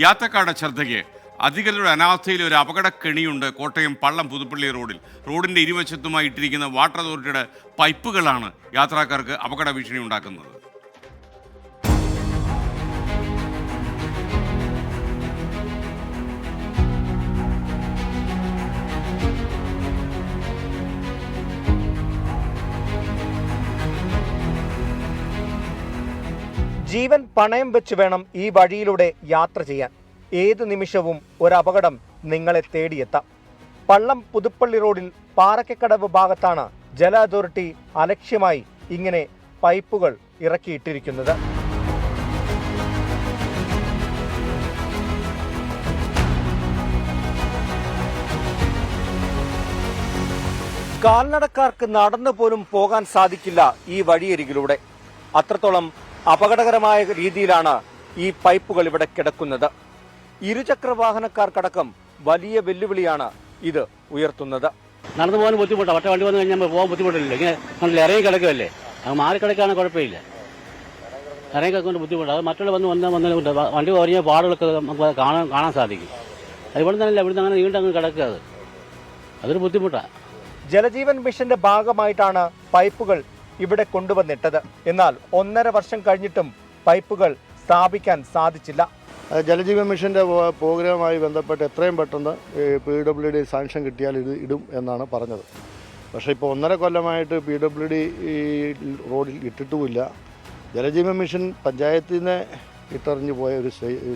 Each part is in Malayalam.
യാത്രക്കാരുടെ ശ്രദ്ധയ്ക്ക് അധികൃതരുടെ അനാസ്ഥയിൽ ഒരു അപകടക്കെണിയുണ്ട്. കോട്ടയം പള്ളം പുതുപ്പള്ളി റോഡിന്റെ ഇരുവശത്തുമായി ഇട്ടിരിക്കുന്ന വാട്ടർ അതോറിറ്റിയുടെ പൈപ്പുകളാണ് യാത്രക്കാർക്ക് അപകട ഭീഷണി ഉണ്ടാക്കുന്നത്. ജീവൻ പണയം വെച്ച് വേണം ഈ വഴിയിലൂടെ യാത്ര ചെയ്യാൻ. ഏതു നിമിഷവും ഒരപകടം നിങ്ങളെ തേടിയെത്താം. പള്ളം പുതുപ്പള്ളി റോഡിൽ പാറക്കക്കടവ് ഭാഗത്താണ് ജല അതോറിറ്റി അലക്ഷ്യമായി ഇങ്ങനെ പൈപ്പുകൾ ഇറക്കിയിട്ടിരിക്കുന്നത്. കാൽനടക്കാർക്ക് നടന്നു പോലും പോകാൻ സാധിക്കില്ല ഈ വഴിയരികിലൂടെ. അത്രത്തോളം അപകടകരമായ രീതിയിലാണ് ഈ പൈപ്പുകൾ ഇവിടെ കിടക്കുന്നത്. ഇരുചക്ര വാഹനക്കാർക്കടക്കം വലിയ വെല്ലുവിളിയാണ് ഇത് ഉയർത്തുന്നത്. നടന്നു പോകാൻ ബുദ്ധിമുട്ടാണ്. ഒറ്റ വണ്ടി വന്നു കഴിഞ്ഞാൽ പോകാൻ ബുദ്ധിമുട്ടില്ല. ഇങ്ങനെ ഇറങ്ങി കിടക്കുമല്ലേ, അത് മാറി കിടക്കുകയാണ് കുഴപ്പമില്ല. ഇറങ്ങി കിടക്കുന്ന ബുദ്ധിമുട്ടാണ്. അത് മറ്റുള്ള വന്ന് വണ്ടി കുറഞ്ഞ പാടുകളൊക്കെ നമുക്ക് കാണാൻ സാധിക്കും. അതുപോലെ തന്നെ ഇവിടുന്ന് അങ്ങനെ നീണ്ടങ്ങ് കിടക്കുക, അതൊരു ബുദ്ധിമുട്ടാണ്. ജലജീവൻ മിഷന്റെ ഭാഗമായിട്ടാണ് പൈപ്പുകൾ ഇവിടെ കൊണ്ടുവന്നിട്ടത്. എന്നാൽ 1.5 വർഷം കഴിഞ്ഞിട്ടും പൈപ്പുകൾ സ്ഥാപിക്കാൻ സാധിച്ചില്ല. ജലജീവൻ മിഷന്റെ പ്രോഗ്രാമുമായി ബന്ധപ്പെട്ട് എത്രയും പെട്ടെന്ന് PWD സാങ്ഷൻ കിട്ടിയാൽ ഇത് ഇടും എന്നാണ് പറഞ്ഞത്. പക്ഷേ ഇപ്പോൾ 1.5 കൊല്ലമായിട്ട് PWD റോഡിൽ ഇട്ടിട്ടുമില്ല. ജലജീവൻ മിഷൻ പഞ്ചായത്തിൽ നിന്ന് ഇട്ടെറിഞ്ഞു പോയ ഒരു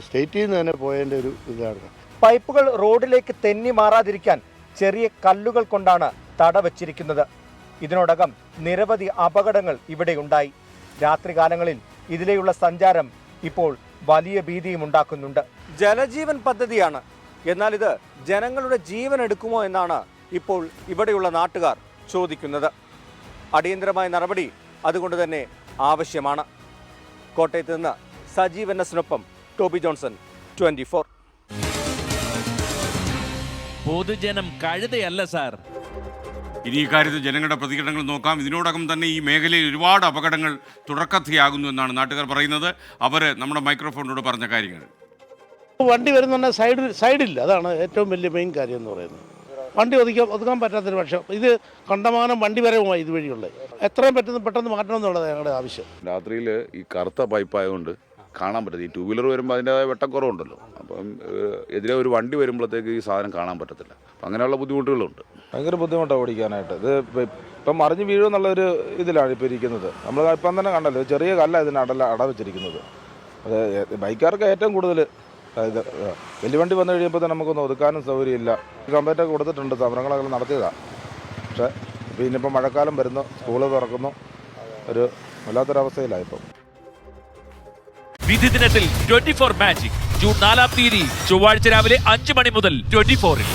സ്റ്റേറ്റിൽ നിന്ന് തന്നെ പോയതിൻ്റെ ഒരു ഇതാണ്. പൈപ്പുകൾ റോഡിലേക്ക് തെന്നി മാറാതിരിക്കാൻ ചെറിയ കല്ലുകൾ കൊണ്ടാണ് തടവച്ചിരിക്കുന്നത്. ഇതിനോടകം നിരവധി അപകടങ്ങൾ ഇവിടെയുണ്ടായി. രാത്രികാലങ്ങളിൽ ഇതിലെയുള്ള സഞ്ചാരം ഇപ്പോൾ വലിയ ഭീതിയും ഉണ്ടാക്കുന്നുണ്ട്. ജലജീവൻ പദ്ധതിയാണ്, എന്നാൽ ഇത് ജനങ്ങളുടെ ജീവൻ എടുക്കുമോ എന്നാണ് ഇപ്പോൾ ഇവിടെയുള്ള നാട്ടുകാർ ചോദിക്കുന്നത്. അടിയന്തരമായ നടപടി അതുകൊണ്ട് തന്നെ ആവശ്യമാണ്. കോട്ടയത്ത് നിന്ന് സജീവ് NS-നൊപ്പം ടോബി ജോൺസൺ, 24. പൊതുജനം കഴുതയല്ല സാർ. ഇനി ഈ കാര്യത്തിൽ ജനങ്ങളുടെ പ്രതികരണങ്ങൾ നോക്കാം. ഇതിനോടകം തന്നെ ഈ മേഖലയിൽ ഒരുപാട് അപകടങ്ങൾ തുടർക്കഥയാകുന്നു എന്നാണ് നാട്ടുകാർ പറയുന്നത്. അവർ നമ്മുടെ മൈക്രോഫോണിലൂടെ പറഞ്ഞ കാര്യങ്ങൾ. വണ്ടി വരുന്നുണ്ട്, സൈഡില്ല. അതാണ് ഏറ്റവും വലിയ മെയിൻ കാര്യം എന്ന് പറയുന്നത്. വണ്ടി ഒതുക്കാൻ പറ്റാത്തൊരു പക്ഷം. ഇത് കണ്ടമാനം വണ്ടി വരവുമായി ഇതുവഴിയുള്ളത്. എത്രയും പെട്ടെന്ന് മാറ്റണമെന്നുള്ളത് ഞങ്ങളുടെ ആവശ്യം. രാത്രിയിൽ ഈ കറുത്ത പൈപ്പായതുകൊണ്ട് കാണാൻ പറ്റത്തില്ല. ഈ 2 വീലർ വരുമ്പോൾ അതിൻ്റെതായ വെട്ടക്കുറവുണ്ടല്ലോ. അപ്പം എതിരെ ഒരു വണ്ടി വരുമ്പോഴത്തേക്ക് ഈ സാധനം കാണാൻ പറ്റത്തില്ല. അപ്പം അങ്ങനെയുള്ള ബുദ്ധിമുട്ടുകളുണ്ട്. ഭയങ്കര ബുദ്ധിമുട്ടാണ് ഓടിക്കാനായിട്ട്. ഇത് ഇപ്പം മറിഞ്ഞ് വീഴുമെന്നുള്ളൊരു ഇതിലാണ് ഇപ്പോൾ ഇരിക്കുന്നത്. നമ്മൾ ഇപ്പം തന്നെ കണ്ടല്ലോ, ചെറിയ കല്ല ഇതിന് അടവെച്ചിരിക്കുന്നത്. അത് ബൈക്കാർക്ക് ഏറ്റവും കൂടുതൽ. അതായത് വലിയ വണ്ടി വന്നു കഴിയുമ്പോൾ തന്നെ നമുക്കൊന്നും ഒതുക്കാനും സൗകര്യമില്ല. കംപ്ലൈൻ്റ് ഒക്കെ കൊടുത്തിട്ടുണ്ട്, സമരങ്ങളൊക്കെ നടത്തിയതാണ്. പക്ഷേ ഇനിയിപ്പോൾ മഴക്കാലം വരുന്നു, സ്കൂള് തുറക്കുന്നു, ഒരു വല്ലാത്തൊരവസ്ഥയിലായിപ്പോൾ. വിധി ദിനത്തിൽ 24 മാജിക് ജൂൺ 4 ചൊവ്വാഴ്ച രാവിലെ 5 മണി മുതൽ 24-ൽ.